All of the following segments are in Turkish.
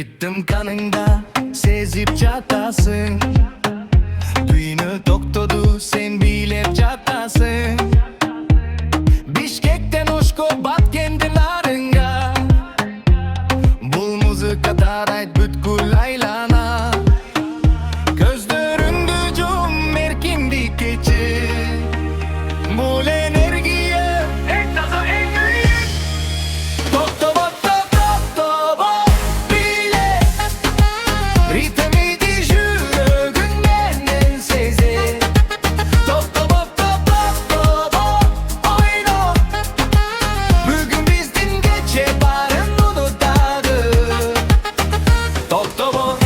Ritim kanında sezip çatasın. Düğünü toktodu sen bilep çatasın. Bişkek'ten uçko bat kendin arınga. Bul müzik tarayt bütkül aylana. Gözlerinde cum merkindi keçi. Bul energiye en taza en büyük. Toktobo toktobo bile. Ritmi di jürgünden sezi. Toktobo toktobo oyna. Bugün bizden geçe barın unutadı. Toktobo.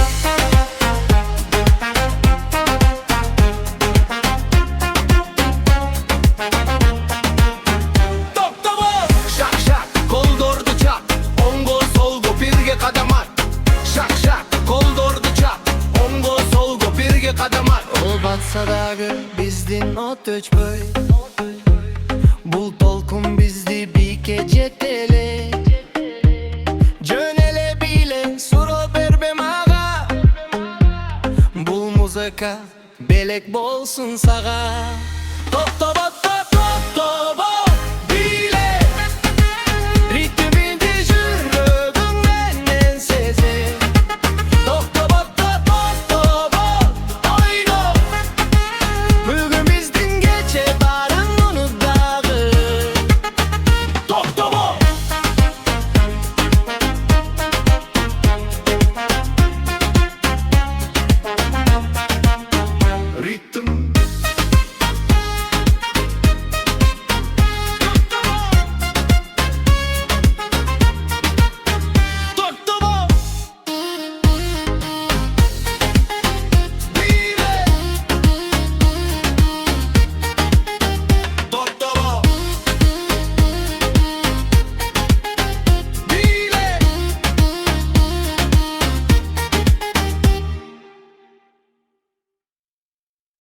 Toktobo. Şak şak kol dordu çap. Ongo solgo birge kadam at. Şak şak kol dordu çap. Ongo solgo birge kadam at. Ol batsa dağı bizdin o töçböy. Bul tolkun bizdi bir gece tele. Cönele bile suro berbe maga. Bul muzika belek bolsun sağa. Toktobo